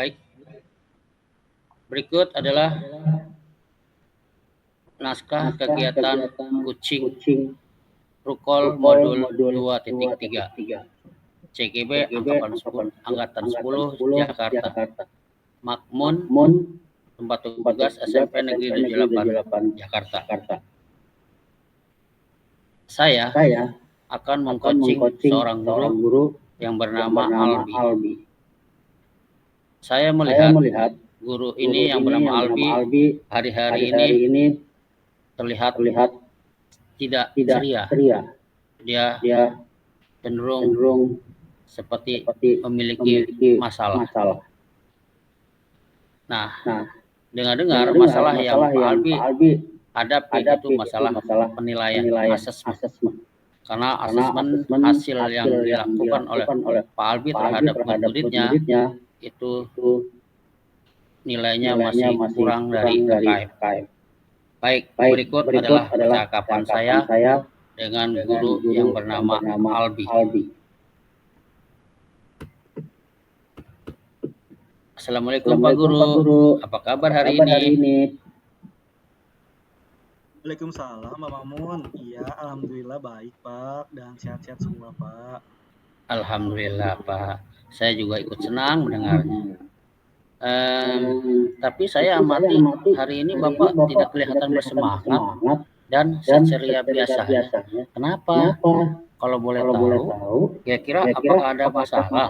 Baik, berikut adalah naskah kegiatan Kucing Rukol Modul 2.3 CGB Angkatan 10 Jakarta. Makmun, tempat tugas SMP Negeri 78 Jakarta. Saya akan mengcoaching seorang guru yang bernama Albi. Saya melihat guru ini yang bernama Albi hari-hari ini terlihat tidak ceria. Dia cenderung seperti memiliki masalah. Nah, dengar-dengar masalah yang Pak Albi hadapi itu masalah penilaian asesmen. Karena asesmen hasil yang dilakukan oleh Pak Albi terhadap murid-muridnya itu nilainya masih kurang dari KKM. Baik, berikut adalah percakapan saya dengan guru yang bernama Albi. Assalamualaikum Pak Guru, apa kabar hari ini? Waalaikumsalam Pak Mamun. Iya, alhamdulillah baik Pak dan sehat-sehat semua Pak. Alhamdulillah Pak, saya juga ikut senang mendengarnya. Tapi saya amati hari ini Bapak tidak kelihatan bersemangat dan seceria biasanya. Kenapa? Kalau boleh tahu, kira-kira apakah ada masalah?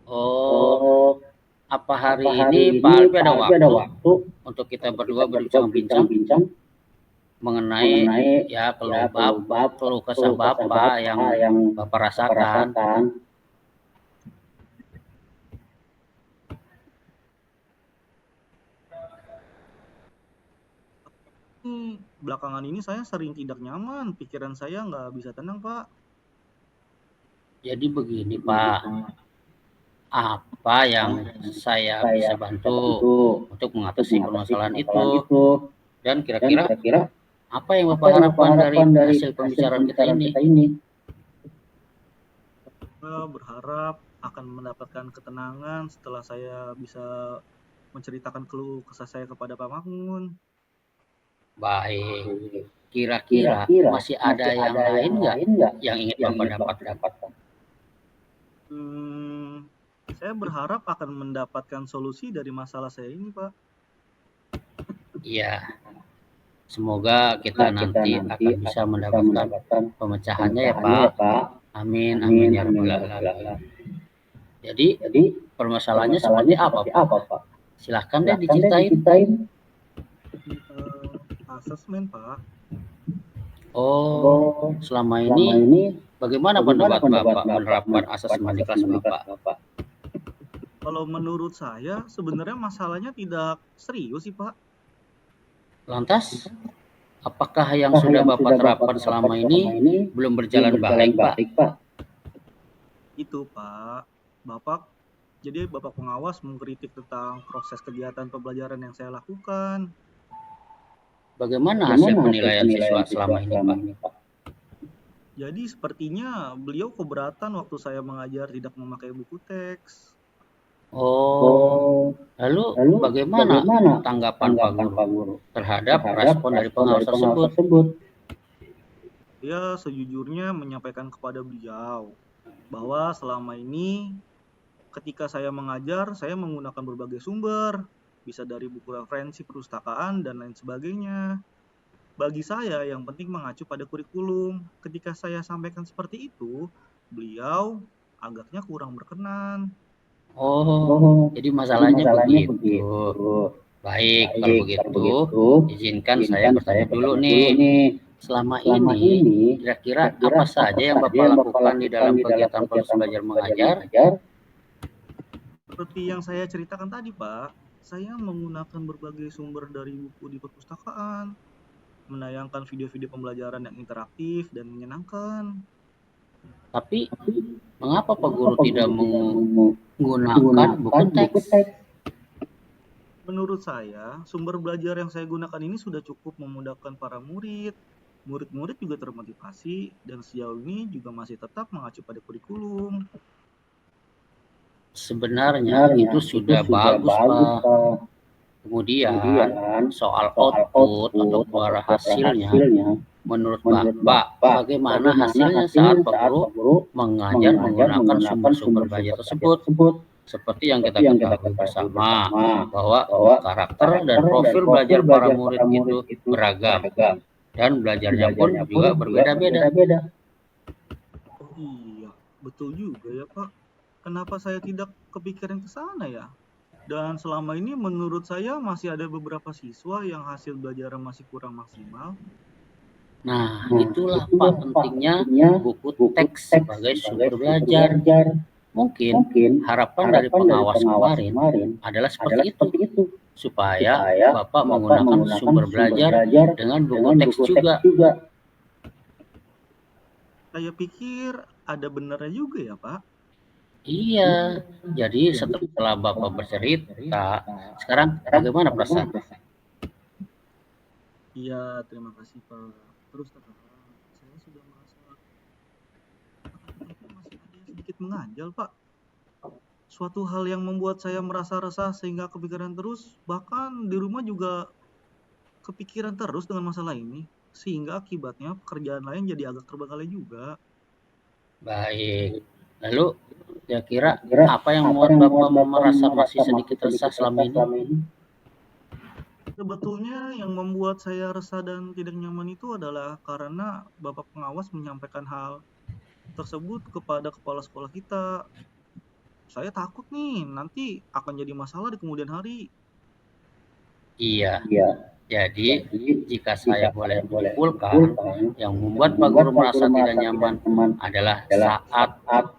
Oh, apa hari ini Pak Albi ada waktu untuk kita berdua berbincang-bincang mengenai ya keluh kesah Bapak yang Bapak rasakan? Belakangan ini saya sering tidak nyaman, pikiran saya nggak bisa tenang Pak. Jadi begini Pak, apa yang saya bisa bantu untuk mengatasi permasalahan itu? Dan kira-kira apa yang Bapak harapkan dari hasil pembicaraan kita ini? Saya berharap akan mendapatkan ketenangan setelah saya bisa menceritakan keluh kesah saya kepada Pak Mamun. Baik, kira-kira masih ada yang lain nggak yang ingin Bapak dapatkan? Saya berharap akan mendapatkan solusi dari masalah saya ini Pak. Iya, semoga kita nanti akan bisa mendapatkan pemecahannya ya Pak. Amin, amin ya rabbal alamin. Jadi permasalahannya seperti apa Pak? Silahkan deh diceritain. Asesmen Pak. Oh, selama ini bagaimana pendapat Bapak menerapkan asesmen di kelas Bapak? Kalau menurut saya sebenarnya masalahnya tidak serius sih Pak. Lantas, apakah yang sudah Bapak terapkan selama ini belum berjalan baik Pak? Itu Pak, Bapak pengawas mengkritik tentang proses kegiatan pembelajaran yang saya lakukan. Bagaimana hasil penilaian siswa selama ini Pak? Jadi sepertinya beliau keberatan waktu saya mengajar tidak memakai buku teks. Oh, lalu bagaimana tanggapan Pak Guru terhadap respon dari pengawas tersebut? Dia sejujurnya menyampaikan kepada beliau bahwa selama ini ketika saya mengajar, saya menggunakan berbagai sumber, bisa dari buku referensi perpustakaan dan lain sebagainya. Bagi saya yang penting mengacu pada kurikulum. Ketika saya sampaikan seperti itu, beliau agaknya kurang berkenan. Oh, jadi masalahnya begitu. Baik, kalau begitu, izinkan saya bertanya dulu nih. Selama ini, kira-kira apa saja yang Bapak lakukan di dalam kegiatan proses belajar mengajar? Seperti yang saya ceritakan tadi, Pak, saya menggunakan berbagai sumber dari buku di perpustakaan, menayangkan video-video pembelajaran yang interaktif dan menyenangkan. Tapi, mengapa Pak Guru tidak menggunakan buku teks? Menurut saya, sumber belajar yang saya gunakan ini sudah cukup memudahkan para murid. Murid-murid juga termotivasi dan sejauh ini juga masih tetap mengacu pada kurikulum. Sebenarnya itu sudah bagus, Pak. Kemudian soal output atau keluar hasilnya, menurut Bapak, bagaimana hasilnya saat Pak Guru mengajar menggunakan sumber-sumber belajar tersebut? Seperti yang kita ketahui bersama, bahwa karakter dan profil belajar para murid itu beragam, dan belajarnya pun juga berbeda-beda. Oh iya, betul juga ya Pak. Kenapa saya tidak kepikiran ke sana ya? Dan selama ini menurut saya masih ada beberapa siswa yang hasil belajarnya masih kurang maksimal. Nah, itulah Pak pentingnya buku teks sebagai sumber belajar. Mungkin harapan dari pengawas kemarin adalah seperti itu, supaya Bapak menggunakan sumber belajar dengan buku teks juga. Saya pikir ada benarnya juga ya Pak. Iya, jadi setelah Bapak bercerita, sekarang bagaimana perasaan? Iya, terima kasih Pak. Terus terang, saya sudah merasa akan masih ada yang sedikit mengganjal Pak. Suatu hal yang membuat saya merasa resah sehingga kepikiran terus, bahkan di rumah juga kepikiran terus dengan masalah ini, sehingga akibatnya pekerjaan lain jadi agak terbengkalai juga. Baik, lalu kira-kira apa yang membuat Bapak merasa masih sedikit resah selama ini? Sebetulnya yang membuat saya resah dan tidak nyaman itu adalah karena Bapak pengawas menyampaikan hal tersebut kepada kepala sekolah kita. Saya takut nih, nanti akan jadi masalah di kemudian hari. Iya, jadi jika saya boleh menyimpulkan, yang membuat Pak Guru merasa tidak nyaman adalah saat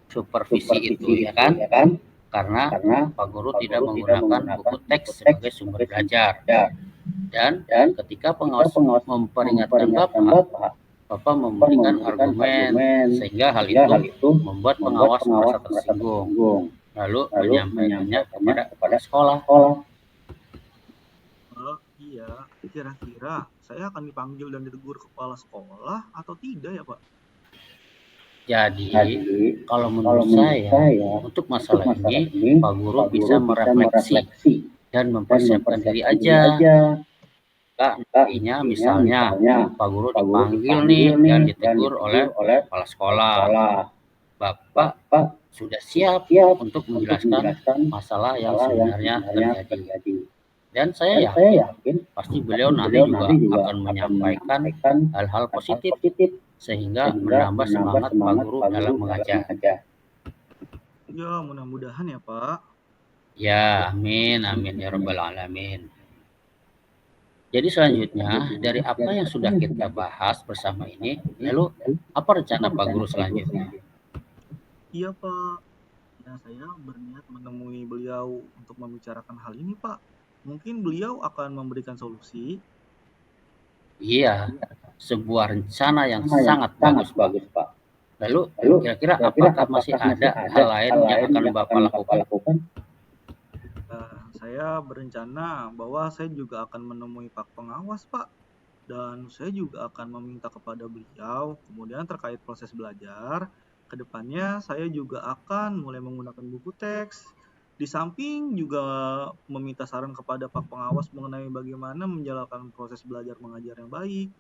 supervisi itu, ya kan? Karena Pak Guru tidak menggunakan buku teks sebagai sumber belajar. Dan ketika pengawas memperingatkan Bapak memberikan argumen, sehingga hal itu membuat pengawas merasa tersinggung, lalu menyampaikannya kepada kepala sekolah. Iya, kira-kira saya akan dipanggil dan ditegur kepala sekolah atau tidak ya Pak? Jadi, kalau menurut saya, untuk masalah ini, Pak Guru bisa merefleksi dan mempersiapkan diri aja. Artinya misalnya Pak Guru dipanggil nih dan ditegur oleh kepala sekolah. Bapak sudah siap untuk menjelaskan masalah yang sebenarnya terjadi. Dan saya yakin pasti beliau nanti juga akan menyampaikan hal-hal positif sehingga menambah semangat Pak Guru dalam mengajar. Ya, mudah-mudahan ya Pak. Ya, amin, amin ya rabbal alamin. Jadi selanjutnya, dari apa yang sudah kita bahas bersama ini, lalu apa rencana Pak Guru selanjutnya? Iya Pak. Ya, saya berniat menemui beliau untuk membicarakan hal ini Pak. Mungkin beliau akan memberikan solusi. Iya, sebuah rencana yang sangat bagus, Pak. Lalu, kira-kira apakah masih ada hal lain yang akan Bapak lakukan? Saya berencana bahwa saya juga akan menemui Pak Pengawas Pak. Dan saya juga akan meminta kepada beliau, kemudian terkait proses belajar, kedepannya saya juga akan mulai menggunakan buku teks. Di samping juga meminta saran kepada Pak Pengawas mengenai bagaimana menjalankan proses belajar mengajar yang baik.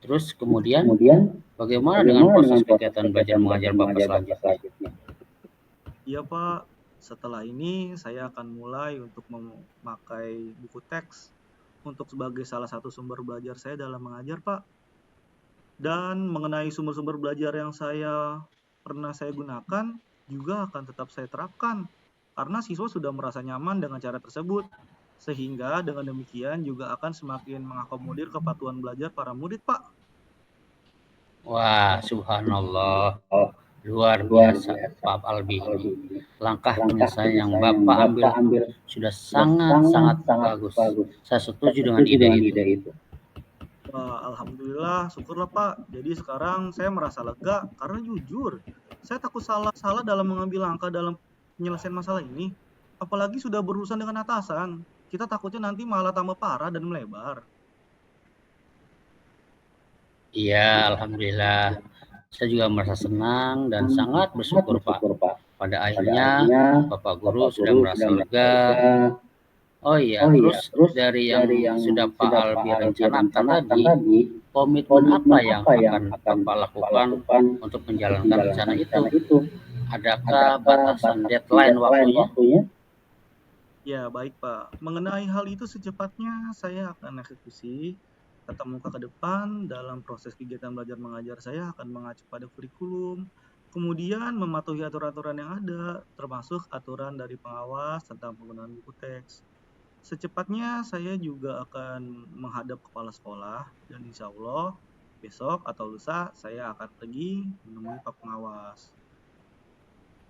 Terus kemudian bagaimana dengan proses kegiatan belajar mengajar Bapak selanjutnya? Iya Pak, setelah ini saya akan mulai untuk memakai buku teks untuk sebagai salah satu sumber belajar saya dalam mengajar Pak. Dan mengenai sumber-sumber belajar yang pernah saya gunakan juga akan tetap saya terapkan karena siswa sudah merasa nyaman dengan cara tersebut. Sehingga dengan demikian juga akan semakin mengakomodir kepatuhan belajar para murid, Pak. Wah, subhanallah. Luar biasa, Pak Albi. Langkah penyelesaian yang Bapak ambil sudah sangat-sangat bagus. Saya setuju dengan ide itu. Wah, alhamdulillah, syukurlah Pak. Jadi sekarang saya merasa lega karena jujur, saya takut salah dalam mengambil langkah dalam penyelesaian masalah ini. apalagi sudah berurusan dengan atasan. Kita takutnya nanti malah tambah parah dan melebar. Iya, alhamdulillah. Saya juga merasa senang dan sangat bersyukur, Pak. Pada akhirnya Bapak Guru sudah merasa lega. Oh iya, terus dari yang sudah Pak Albi rencanakan tadi, komitmen apa yang akan Bapak lakukan untuk menjalankan rencana itu? Adakah batasan deadline waktunya? Ya, baik Pak. Mengenai hal itu secepatnya saya akan eksekusi tatap muka ke depan. Dalam proses kegiatan belajar mengajar saya akan mengacu pada kurikulum, kemudian mematuhi aturan-aturan yang ada, termasuk aturan dari pengawas tentang penggunaan buku teks. Secepatnya saya juga akan menghadap kepala sekolah dan insya Allah besok atau lusa saya akan pergi menemui Pak Pengawas.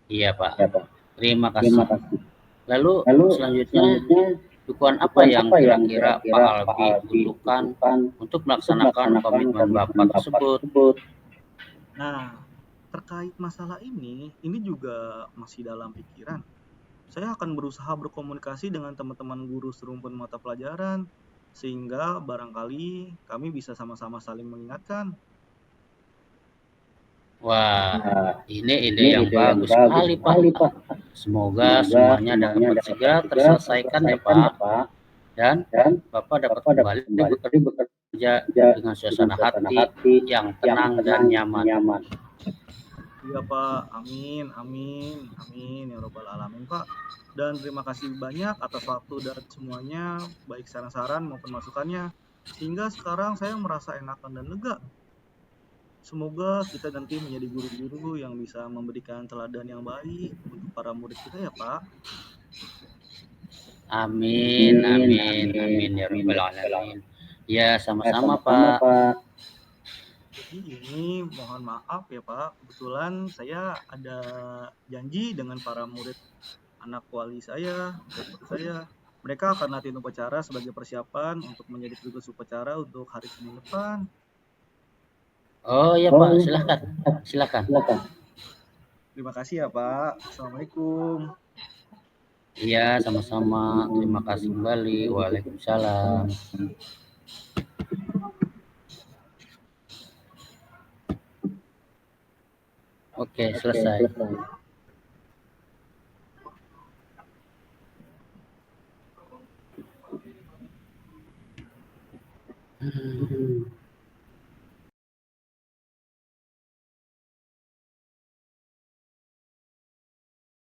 Iya, Pak. Terima kasih. Lalu selanjutnya, dukungan apa yang kira-kira Pak Albi butuhkan untuk melaksanakan komitmen Bapak tersebut? Nah, terkait masalah ini juga masih dalam pikiran. Saya akan berusaha berkomunikasi dengan teman-teman guru serumpun mata pelajaran, sehingga barangkali kami bisa sama-sama saling mengingatkan. Wah, ini ide yang bagus sekali, Pak. Semoga semuanya dapat segera terselesaikan ya, Pak. Dan Bapak dapat kembali bekerja dengan suasana hati yang tenang dan nyaman. Iya Pak, amin, amin, amin ya robbal alamin Pak. Dan terima kasih banyak atas waktu dan semuanya, baik saran-saran maupun masukannya. Sehingga sekarang saya merasa enakan dan lega. Semoga kita nanti menjadi guru-guru yang bisa memberikan teladan yang baik untuk para murid kita ya Pak. Amin, amin, amin ya rabbal alamin. Ya, sama-sama, Pak. Jadi ini mohon maaf ya Pak, kebetulan saya ada janji dengan para murid anak wali saya, murid saya. Mereka akan latihan upacara sebagai persiapan untuk menjadi petugas upacara untuk hari Senin depan. Oh iya, Pak, silakan. Silakan. Terima kasih ya Pak. Assalamualaikum. Iya, sama-sama. Terima kasih kembali. Waalaikumsalam. Oke, selesai.